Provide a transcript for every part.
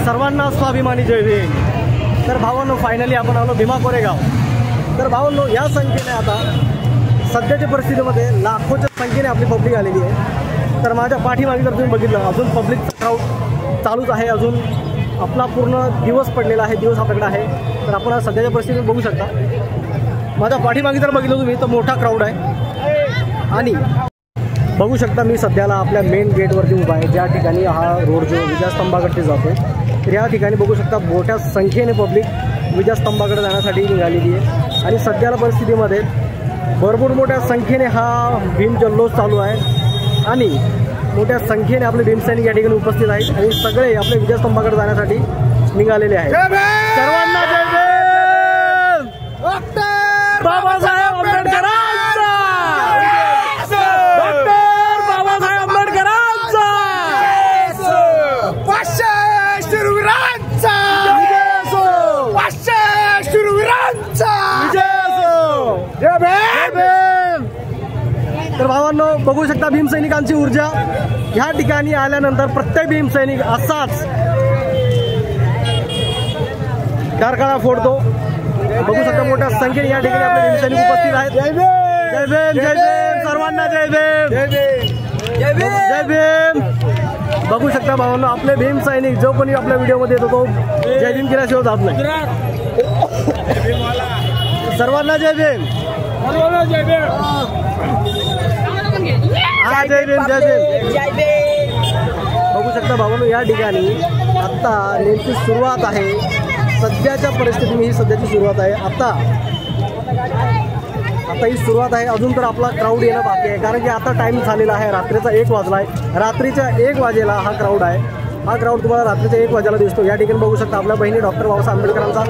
सर्वांना स्वाभिमानी जय भीम। तर भावांनो, फायनली आपण आलो भीमा कोरेगाव। तर भावांनो, या संख्येने आता सध्याच्या परिस्थितीमध्ये लाखोच्या संख्येने आपली पब्लिक आलेली आहे। तर माझ्या पाठीमागे जर तुम्ही बघितलं, अजून पब्लिकचा क्राऊड चालूच आहे। अजून आपला पूर्ण दिवस पडलेला आहे, दिवस आपल्याकडे आहे। तर आपण सध्याच्या परिस्थितीत बघू शकता, माझ्या पाठीमागे जर बघितलं तुम्ही तर मोठा क्राऊड आहे। आणि बघू शकता मी सध्याला आपल्या मेन गेटवरती उभा आहे, ज्या ठिकाणी हा रोड जो विजयस्तंभाकडे जातो। तर या ठिकाणी बघू शकता मोठ्या संख्येने पब्लिक विजयस्तंभाकडे जाण्यासाठी निघालेली आहे। आणि सध्याला परिस्थितीमध्ये भरपूर मोठ्या संख्येने हा भीम जल्लोष चालू आहे आणि मोठ्या संख्येने आपले भीमसैनिक या ठिकाणी उपस्थित आहेत आणि सगळे आपले विजयस्तंभाकडे जाण्यासाठी निघालेले आहेत। सर्वांना जय भीम। डॉक्टर बाबासाहेब आंबेडकरांचा, डॉक्टर बाबासाहेब आंबेडकरांचा, पाचशे शूरवीरांचा, पाचशे शूरवीरांचा जय भीम। तर भावांनो, बघू शकता भीमसैनिकांची ऊर्जा। ह्या ठिकाणी आल्यानंतर प्रत्येक भीमसैनिक असाच कारखाना फोडतो। बघू शकता मोठ्या संख्येने या ठिकाणी आपले भीमसैनिक उपस्थित आहेत। जय भीम, जय भीम, जय भीम। सर्वांना जय भीम, जय भीम, जय भीम, जय भीम। बघू शकता भावांनो, आपले भीमसैनिक जो कोणी आपल्या व्हिडिओमध्ये येतो तो जय भीम केल्याशिवाय जात नाही। सर्वांना जय भीम, जय भीम, जय भीम, जय भीम, जय भीम। बघू शकता भावांनो, या ठिकाणी आता नेमकी सुरुवात आहे। सध्याच्या परिस्थितीत ही सध्याची सुरुवात आहे। आता ही सुरुवात आहे। अजून तर आपला क्राऊड येणं बाकी आहे, कारण की आता टाइम झालेला आहे, रात्रीचा 1 वाजला आहे। रात्रीच्या 1 वाजेला हा क्राऊड आहे। हा क्राऊड तुम्हाला रात्रीच्या 1 वाजेला दिसतो। या ठिकाणी बघू शकता आपल्या बहिणी डॉक्टर बाबासाहेब आंबेडकरांचा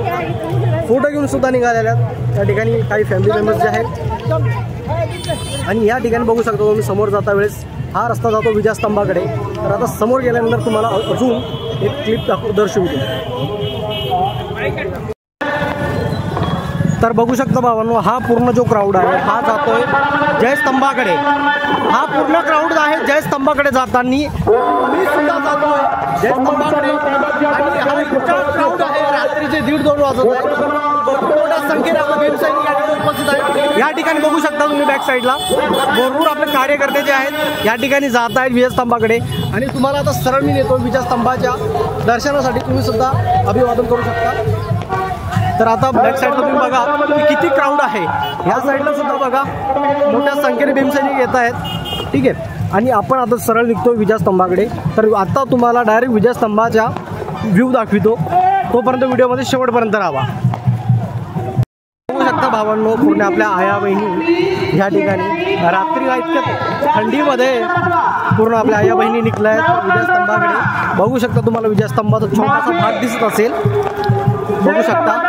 फोटो घेऊन सुद्धा निघालेल्या आहेत। या ठिकाणी काही फॅमिली मेंबर्स जे आहेत आणि या ठिकाणी बघू शकतो तुम्ही समोर जाता वेळेस हा रस्ता जातो विजयस्तंभाकडे। तर आता समोर गेल्यानंतर तुम्हाला अजून एक क्लिप दर्शवतो। तर बघू शकता भावांनो, हा पूर्ण जो क्राऊड आहे हा जातोय जयस्तंभाकडे। हा पूर्ण क्राऊड आहे जयस्तंभाकडे जाताना मी सुद्धा जातोय जयस्तंभाकडे। आणि हा इतका क्राऊड आहे, रात्रीचे 1:30-2 वाजत आहे। भरपूर मोठ्या संख्येने आपले भीमसैनिक या ठिकाणी उपस्थित आहेत। या ठिकाणी बघू शकता तुम्ही बॅक साईडला भरपूर आपले कार्यकर्ते जे आहेत या ठिकाणी जात आहेत विजयस्तंभाकडे। आणि तुम्हाला आता सरळ मी नेतो विजयस्तंभाच्या दर्शनासाठी, तुम्ही सुद्धा अभिवादन करू शकता। तर आता बॅक साईडला तुम्ही बघा की किती क्राऊड आहे। ह्या साईडला सुद्धा बघा मोठ्या संख्येने भीमसैनिक येत आहेत, ठीक आहे। आणि आपण आता सरळ निघतो विजयस्तंभाकडे। तर आता तुम्हाला डायरेक्ट विजयस्तंभाच्या व्ह्यू दाखवितो, तोपर्यंत व्हिडिओमध्ये शेवटपर्यंत राहा। बघू शकता भावांनो, पूर्ण आपल्या आया बहिणी या ठिकाणी रात्रीला इतक्या थंडीमध्ये पूर्ण आपल्या आया बहिणी निघल्या आहेत विजयस्तंभाकडे। बघू शकता तुम्हाला विजयस्तंभाचा छोटासा भाग दिसत असेल, बघू शकता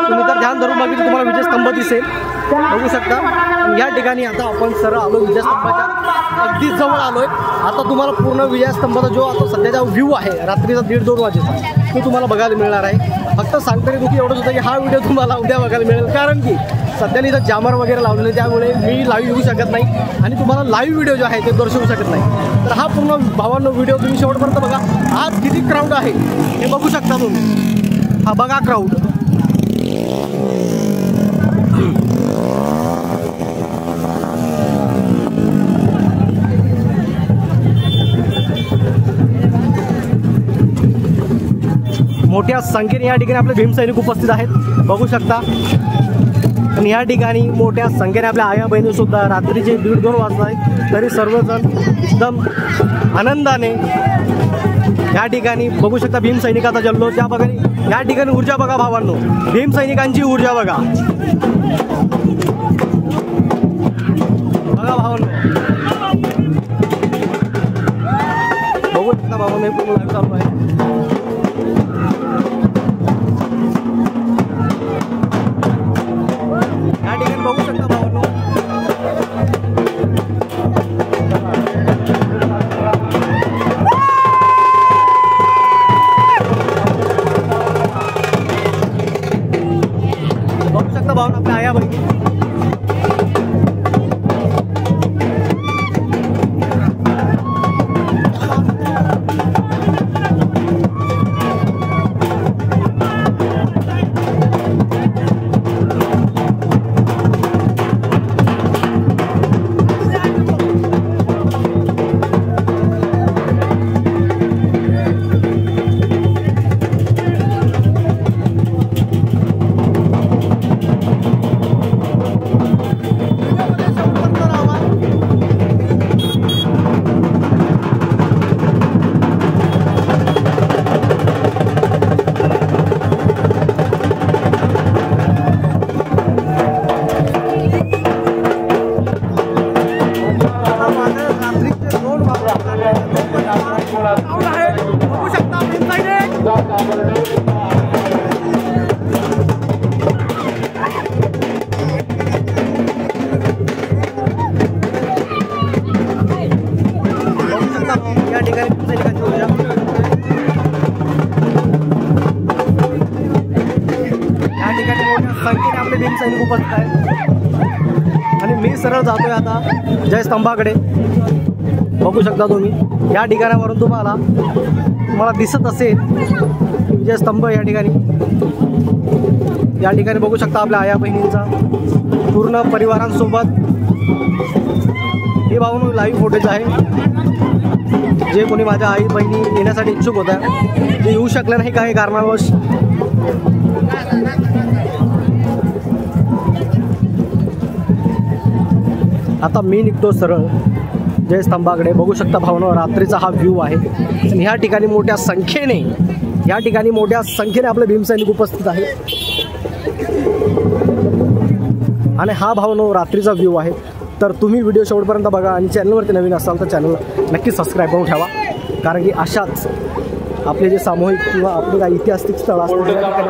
तुम्ही तर ध्यान धरून बघितलं तुम्हाला विजयस्तंभ दिसेल, बघू शकता। या ठिकाणी आता आपण सरळ आलो विजयस्तंभाच्या अगदी जवळ आलोय। आता तुम्हाला पूर्ण विजयस्तंभाचा जो आता सध्याचा व्ह्यू आहे रात्रीचा 1:30-2 वाजेचा तो तुम्हाला बघायला मिळणार आहे। फक्त सांगताना दुखी एवढंच होतं की हा व्हिडिओ तुम्हाला उद्या बघायला मिळेल, कारण की सध्याला इथं जामर वगैरे लावलेले, त्यामुळे मी लाईव्ह येऊ शकत नाही आणि तुम्हाला लाईव्ह व्हिडिओ जो आहे ते दर्शवू शकत नाही। तर हा पूर्ण भावांनो व्हिडिओ तुम्ही शेवटपर्यंत बघा। आज किती क्राऊड आहे हे बघू शकता तुम्ही। हा बघा क्राऊड। मोठ्या संख्येने या ठिकाणी आपले भीमसैनिक उपस्थित आहेत, बघू शकता। आणि या ठिकाणी मोठ्या संख्येने आपल्या आया बहिणी सुद्धा रात्रीचे 1:30-2 वाजता आहेत, तरी सर्वजण एकदम आनंदाने या ठिकाणी बघू शकता भीमसैनिकाचा जल्लोष। या बघा या ठिकाणी ऊर्जा बघा भावांनो, भीमसैनिकांची ऊर्जा बघा, बघा भावांनो, बघू शकता भावांनो, हे पूर्ण लाईव्ह चालू आहे। या ठिकाणी बघू शकता भावांनो, भावना आपल्या आया बहिणी बघू शकता या ठिकाणी सैनिकांची ऊर्जा या ठिकाणी मोठ्या संख्येने आपले भीम सैनिक उपस्थित आहेत आणि मी सरळ जातोय आता जय स्तंभाकडे। बघू शकता तुम्ही या ठिकाणावरून तुम्हाला दिसत असेल विजय स्तंभ या ठिकाणी बघू शकता आपल्या आया बहिणींचा पूर्ण परिवारांसोबत हे भाऊनो लाईव्ह फुटेज आहे। जे कोणी माझ्या आई बहिणी येण्यासाठी इच्छुक होत्या ते येऊ शकले नाही काही कारणावश। आता मी निघतो सरळ जय स्तंभाकडे। बघू शकता भावनो रात्रीचा हा व्ह्यू आहे आणि ह्या ठिकाणी मोठ्या संख्येने आपले भीमसैनिक उपस्थित आहे आणि हा भावनो रात्रीचा व्ह्यू आहे। तर तुम्ही व्हिडिओ शेवटपर्यंत बघा आणि चॅनलवरती नवीन असाल तर चॅनलला नक्कीच सबस्क्राईब करून ठेवा, कारण की अशाच आपले जे सामूहिक किंवा आपले काही ऐतिहासिक स्थळ असतात त्या ठिकाणी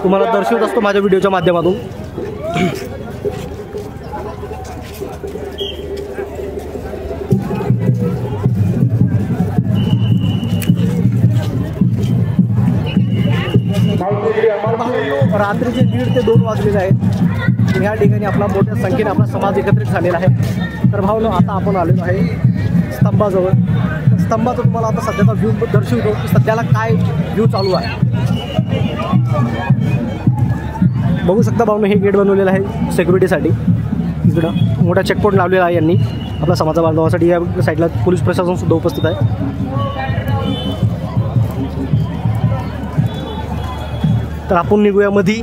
तुम्हाला दर्शवत असतो माझ्या व्हिडिओच्या माध्यमातून। रात्रीचे 1:30 ते 2 वाजलेले आहेत। ह्या ठिकाणी आपला मोठ्या संख्येने आपला समाज एकत्रित झालेला आहे। तर भावनो आता आपण आलेलो आहे स्तंभाजवळ। स्तंभाचा तुम्हाला आता सध्याचा व्ह्यू दर्शवतो की सध्याला काय व्ह्यू चालू आहे। बघू शकता भावनो हे गेट बनवलेलं आहे सिक्युरिटीसाठी। इकडं मोठा चेकपोस्ट लावलेला आहे यांनी आपल्या समाजा बांधवासाठी। या साईडला पोलीस प्रशासन सुद्धा उपस्थित आहे। तर आपण निघूया मध्ये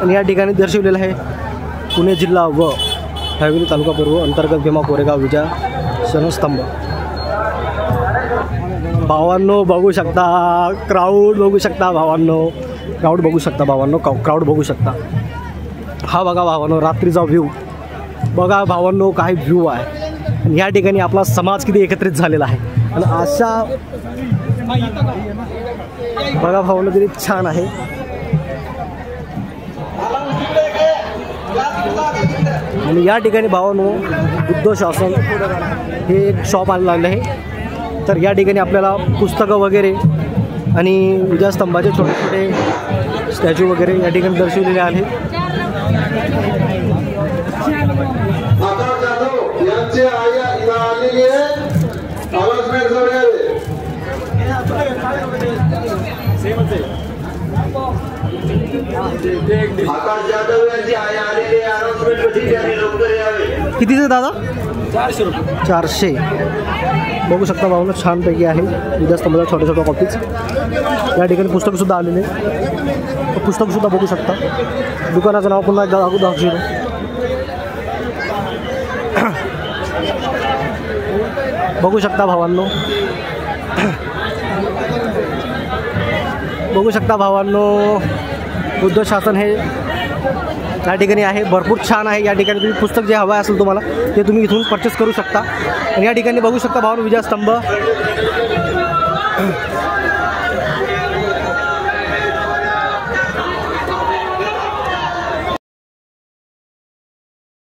आणि या ठिकाणी दर्शवलेलं आहे पुणे जिल्हा व हवेली तालुका पूर्व अंतर्गत भीमा कोरेगाव विजय शरणस्तंभ। भावांनो बघू शकता क्राऊड बघू शकता क्राऊड बघू शकता। हा बघा भावांनो रात्रीचा व्ह्यू बघा भावांनो काय व्ह्यू आहे आणि या ठिकाणी आपला समाज किती एकत्रित झालेला आहे आणि अशा बघा भावांनो किती छान आहे। आणि या ठिकाणी भावांनो बुद्ध शासन हे एक शॉप आणलेलं आहे। तर या ठिकाणी आपल्याला पुस्तकं वगैरे आणि विजयस्तंभाचे छोटे छोटे स्टॅच्यू वगैरे या ठिकाणी दर्शवलेले आहेत। कितीचे दादा? 400 रुपये। 400 बघू शकता भावना छानपैकी आहे विजयस्तंभाच्या छोट्या छोट्या कॉपीज। या ठिकाणी पुस्तकसुद्धा आलेले पुस्तकसुद्धा बघू शकता। दुकानाचं नाव पुन्हा एकदा दाखवतो। बघू शकता भावांनो बुद्ध शासन हे या ठिकाणी आहे। भरपूर छान आहे। या ठिकाणी तुम्ही पुस्तक जे हवं असेल तुम्हाला ते तुम्ही इथून परचेस करू शकता। आणि या ठिकाणी बघू शकता भावांनो विजयस्तंभ